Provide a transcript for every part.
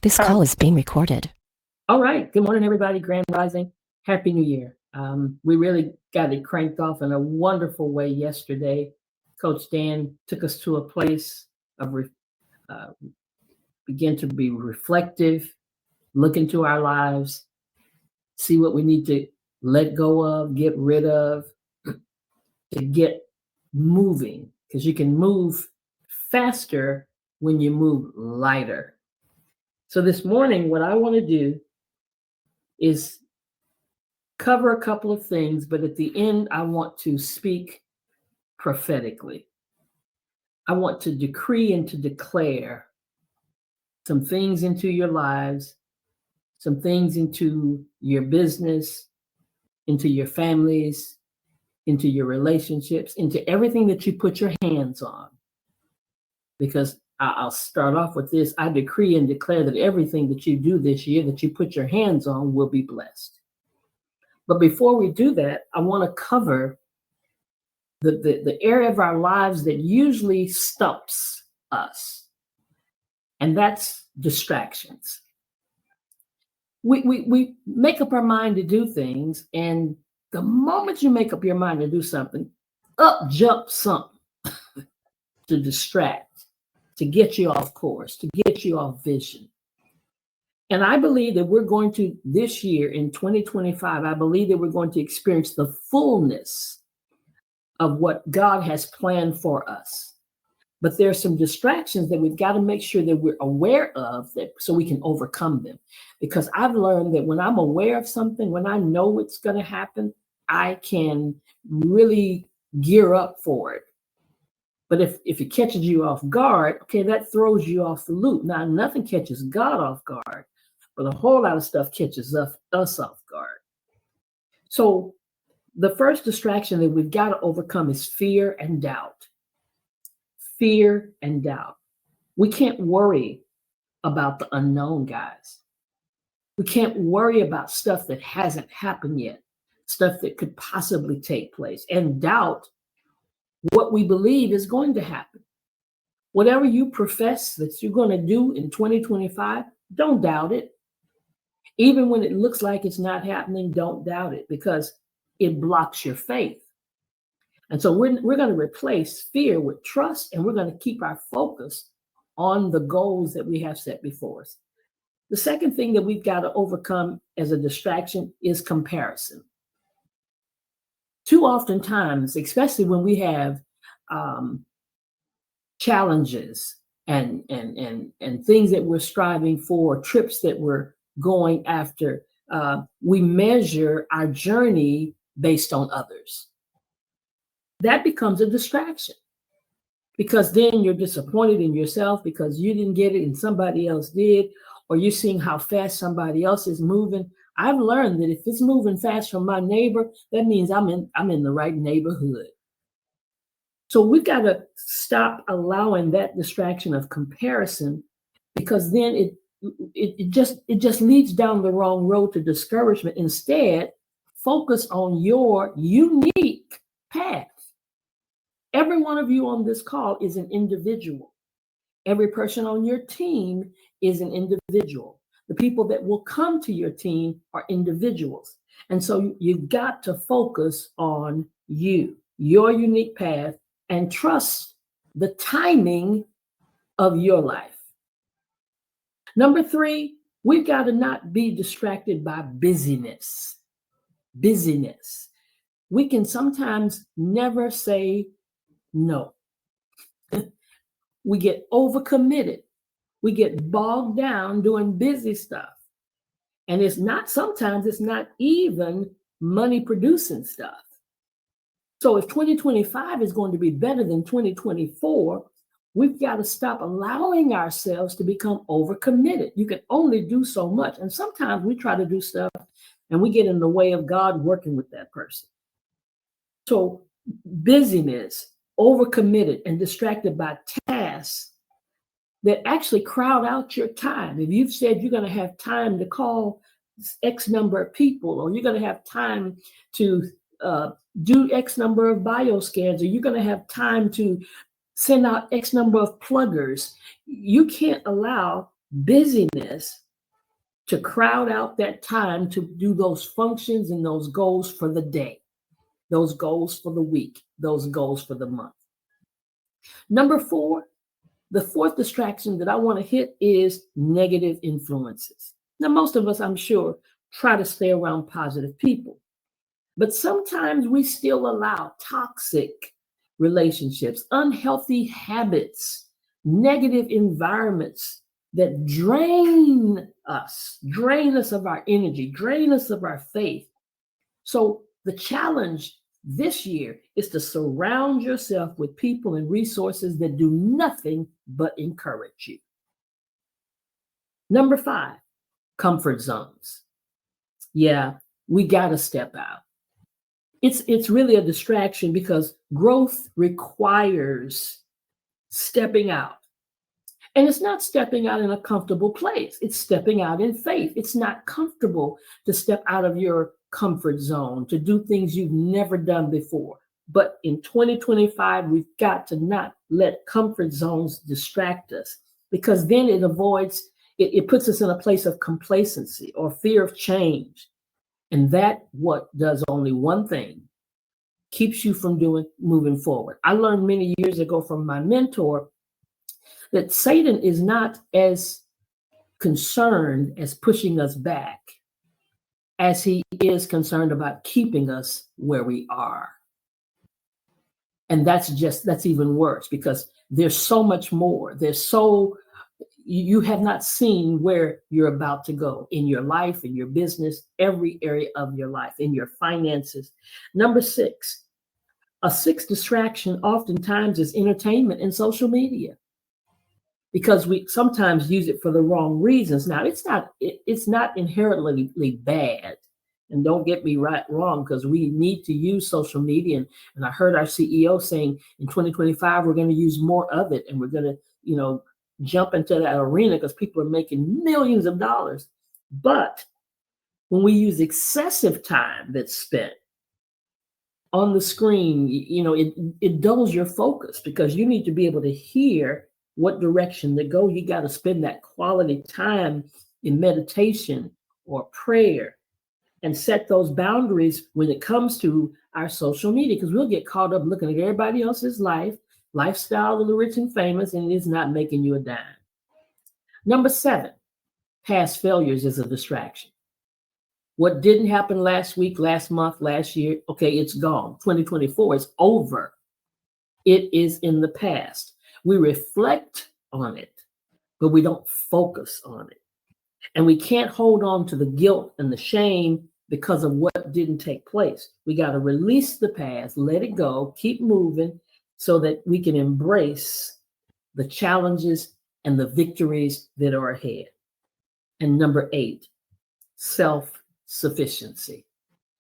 This call is being recorded. All right. Good morning, everybody. Grand Rising. Happy New Year. We really got it cranked off in a wonderful way yesterday. Coach Dan took us to a place of begin to be reflective, look into our lives, see what we need to let go of, get rid of, to get moving, because you can move faster when you move lighter. So this morning, what I want to do is cover a couple of things, but at the end, I want to speak prophetically. I want to decree and to declare some things into your lives, some things into your business, into your families, into your relationships, into everything that you put your hands on. Because I'll start off with this. I decree and declare that everything that you do this year that you put your hands on will be blessed. But before we do that, I want to cover the area of our lives that usually stumps us, and that's distractions. We make up our mind to do things, and the moment you make up your mind to do something, up jumps something to distract, to get you off course, to get you off vision. And I believe that we're going to, this year in 2025, I believe that we're going to experience the fullness of what God has planned for us. But there are some distractions that we've got to make sure that we're aware of, that so we can overcome them. Because I've learned that when I'm aware of something, when I know it's going to happen, I can really gear up for it. But if it catches you off guard, okay, that throws you off the loop. Now, nothing catches God off guard, but a whole lot of stuff catches us off guard. So the first distraction that we've got to overcome is fear and doubt. Fear and doubt. We can't worry about the unknown, guys. We can't worry about stuff that hasn't happened yet, stuff that could possibly take place, and doubt what we believe is going to happen. Whatever you profess that you're going to do in 2025, don't doubt it. Even when it looks like it's not happening, don't doubt it, because it blocks your faith. And so we're going to replace fear with trust, and we're going to keep our focus on the goals that we have set before us. The second thing that we've got to overcome as a distraction is comparison. Too often times, especially when we have challenges and things that we're striving for, trips that we're going after, we measure our journey based on others. That becomes a distraction, because then you're disappointed in yourself because you didn't get it and somebody else did, or you're seeing how fast somebody else is moving. I've learned that if it's moving fast from my neighbor, that means I'm in the right neighborhood. So we've got to stop allowing that distraction of comparison, because then it just leads down the wrong road to discouragement. Instead, focus on your unique path. Every one of you on this call is an individual. Every person on your team is an individual. The people that will come to your team are individuals. And so you've got to focus on you, your unique path, and trust the timing of your life. Number 3, we've got to not be distracted by busyness. Busyness. We can sometimes never say no. We get overcommitted. We get bogged down doing busy stuff. And sometimes it's not even money producing stuff. So if 2025 is going to be better than 2024, we've got to stop allowing ourselves to become overcommitted. You can only do so much. And sometimes we try to do stuff and we get in the way of God working with that person. So busyness, overcommitted, and distracted by tasks that actually crowd out your time. If you've said you're going to have time to call X number of people, or you're going to have time to do X number of bioscans, or you're going to have time to send out X number of pluggers, you can't allow busyness to crowd out that time to do those functions and those goals for the day, those goals for the week, those goals for the month. Number 4, the fourth distraction that I want to hit is negative influences. Now, most of us, I'm sure, try to stay around positive people, but sometimes we still allow toxic relationships, unhealthy habits, negative environments that drain us of our energy, drain us of our faith. So the challenge this year is to surround yourself with people and resources that do nothing but encourage you. Number 5, comfort zones. Yeah, we got to step out. It's really a distraction because growth requires stepping out. And it's not stepping out in a comfortable place. It's stepping out in faith. It's not comfortable to step out of your comfort zone, to do things you've never done before. But in 2025, we've got to not let comfort zones distract us, because then it puts us in a place of complacency or fear of change. And that what does only one thing: keeps you from moving forward. I learned many years ago from my mentor that Satan is not as concerned as pushing us back as he is concerned about keeping us where we are. And that's even worse, because there's so much more. You have not seen where you're about to go in your life, in your business, every area of your life, in your finances. Number 6, a sixth distraction oftentimes is entertainment and social media, because we sometimes use it for the wrong reasons. Now, it's not inherently bad. And don't get me wrong, because we need to use social media. And I heard our CEO saying in 2025, we're going to use more of it. And we're going to, jump into that arena because people are making millions of dollars. But when we use excessive time that's spent on the screen, it dulls your focus, because you need to be able to hear what direction to go. You got to spend that quality time in meditation or prayer and set those boundaries when it comes to our social media, because we'll get caught up looking at everybody else's lifestyle of the rich and famous, and it is not making you a dime. Number 7, past failures is a distraction. What didn't happen last week, last month, last year, okay, it's gone. 2024 is over. It is in the past. We reflect on it, but we don't focus on it. And we can't hold on to the guilt and the shame because of what didn't take place. We got to release the past, let it go, keep moving, so that we can embrace the challenges and the victories that are ahead. And number 8, self-sufficiency.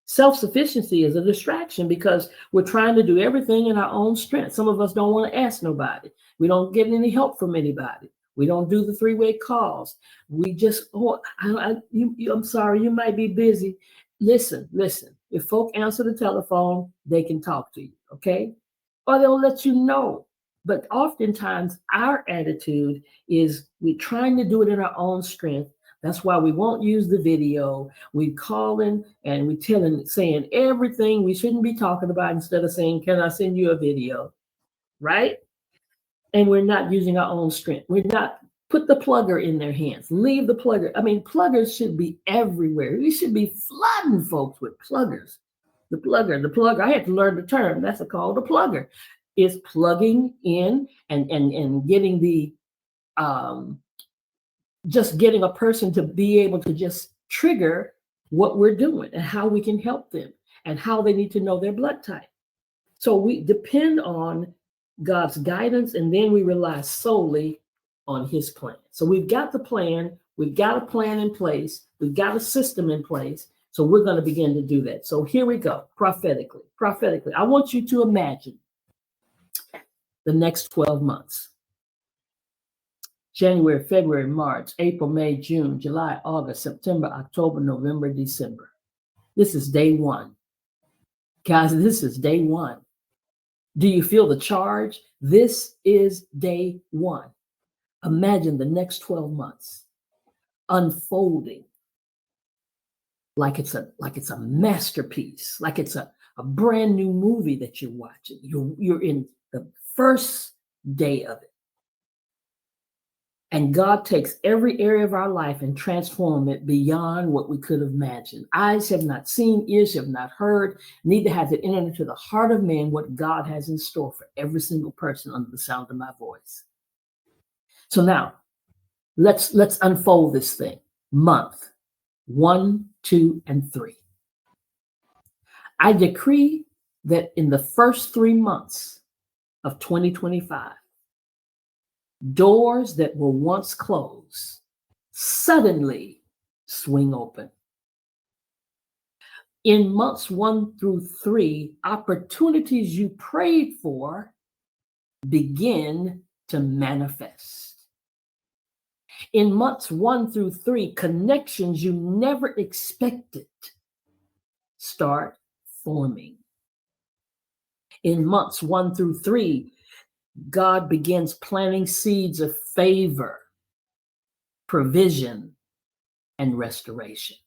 Self-sufficiency is a distraction because we're trying to do everything in our own strength. Some of us don't want to ask nobody. We don't get any help from anybody. We don't do the 3-way calls. We just, I'm sorry, you might be busy. Listen. If folk answer the telephone, they can talk to you, okay? Or they'll let you know. But oftentimes our attitude is we're trying to do it in our own strength. That's why we won't use the video. We calling and we saying everything we shouldn't be talking about, instead of saying, can I send you a video? Right? And we're not using our own strength. We're not, put the plugger in their hands. Leave the plugger. I mean, pluggers should be everywhere. We should be flooding folks with pluggers. The plugger. I had to learn the term. That's called a plugger. Is plugging in and getting the just getting a person to be able to just trigger what we're doing and how we can help them and how they need to know their blood type. So we depend on God's guidance, and then we rely solely on his plan. So we've got the plan, we've got a plan in place, we've got a system in place. So we're going to begin to do that. So here we go, prophetically. I want you to imagine the next 12 months. January, February, March, April, May, June, July, August, September, October, November, December. This is day 1. Guys, this is day 1. Do you feel the charge? This is day 1. Imagine the next 12 months unfolding like it's a masterpiece, like it's a brand new movie that you're watching. You're in the first day of it. And God takes every area of our life and transform it beyond what we could have imagined. Eyes have not seen, ears have not heard, neither has it entered into the heart of man what God has in store for every single person under the sound of my voice. So now, let's unfold this thing. Month 1, 2, and 3. I decree that in the first 3 months of 2025, doors that were once closed suddenly swing open. In months 1 through 3, opportunities you prayed for begin to manifest. In months 1 through 3, connections you never expected start forming. In months 1 through 3, God begins planting seeds of favor, provision, and restoration.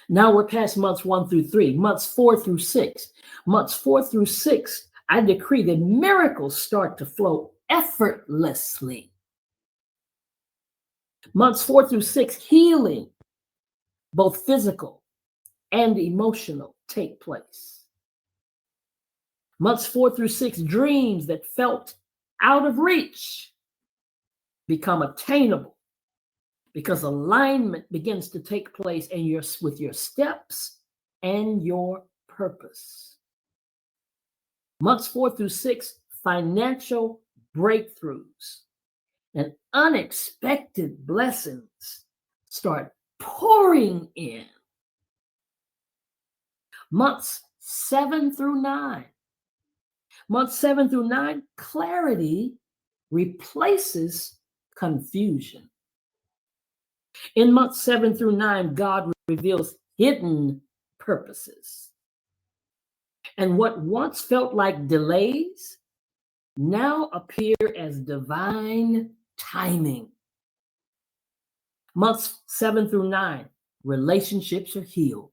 Now we're past months 1 through 3, months 4 through 6. Months 4 through 6, I decree that miracles start to flow effortlessly. Months 4 through 6, healing, both physical and emotional, take place. Months 4 through 6, dreams that felt out of reach become attainable because alignment begins to take place with your steps and your purpose. Months 4 through 6, financial breakthroughs and unexpected blessings start pouring in. Months 7 through 9. Months 7 through 9, clarity replaces confusion. In months 7 through 9, God reveals hidden purposes. And what once felt like delays now appear as divine timing. Months 7 through 9, relationships are healed.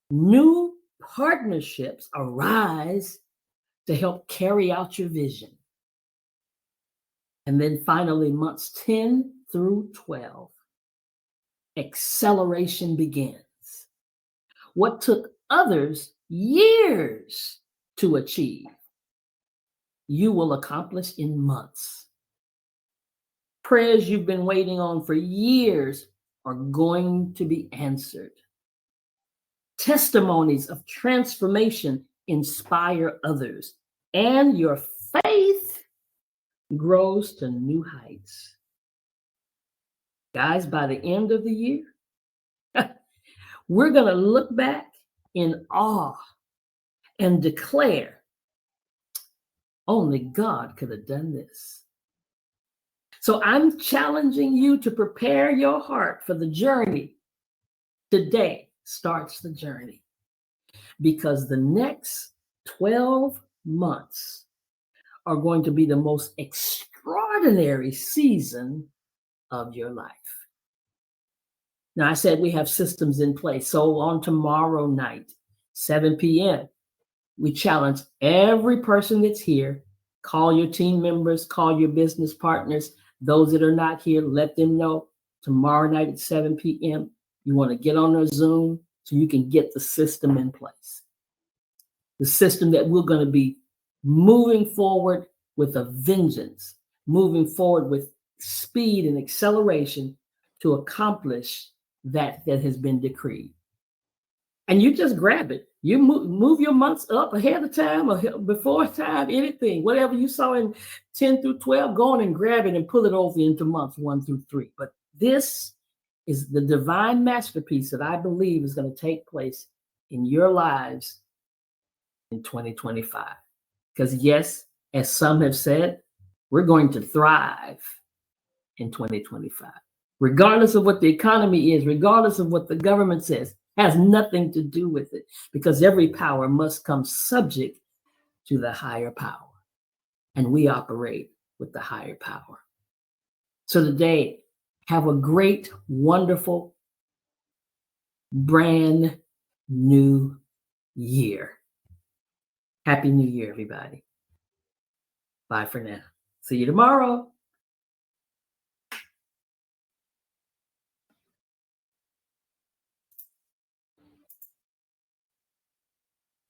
New partnerships arise to help carry out your vision. And then finally, months 10 through 12, acceleration begins. What took others years to achieve, you will accomplish in months. Prayers you've been waiting on for years are going to be answered. Testimonies of transformation inspire others, and your faith grows to new heights. Guys, by the end of the year, we're going to look back in awe and declare, only God could have done this. So I'm challenging you to prepare your heart for the journey. Today starts the journey, because the next 12 months are going to be the most extraordinary season of your life. Now, I said we have systems in place. So on tomorrow night, 7 p.m., we challenge every person that's here. Call your team members, call your business partners. Those that are not here, let them know tomorrow night at 7 p.m. You want to get on a Zoom so you can get the system in place. The system that we're going to be moving forward with a vengeance, moving forward with speed and acceleration to accomplish that has been decreed. And you just grab it. You move your months up ahead of time or before time, anything, whatever you saw in 10 through 12, go on and grab it and pull it over into months 1 through 3. But this is the divine masterpiece that I believe is going to take place in your lives in 2025. Because yes, as some have said, we're going to thrive in 2025. Regardless of what the economy is, regardless of what the government says, has nothing to do with it, because every power must come subject to the higher power. And we operate with the higher power. So today, have a great, wonderful, brand new year. Happy New Year, everybody. Bye for now. See you tomorrow.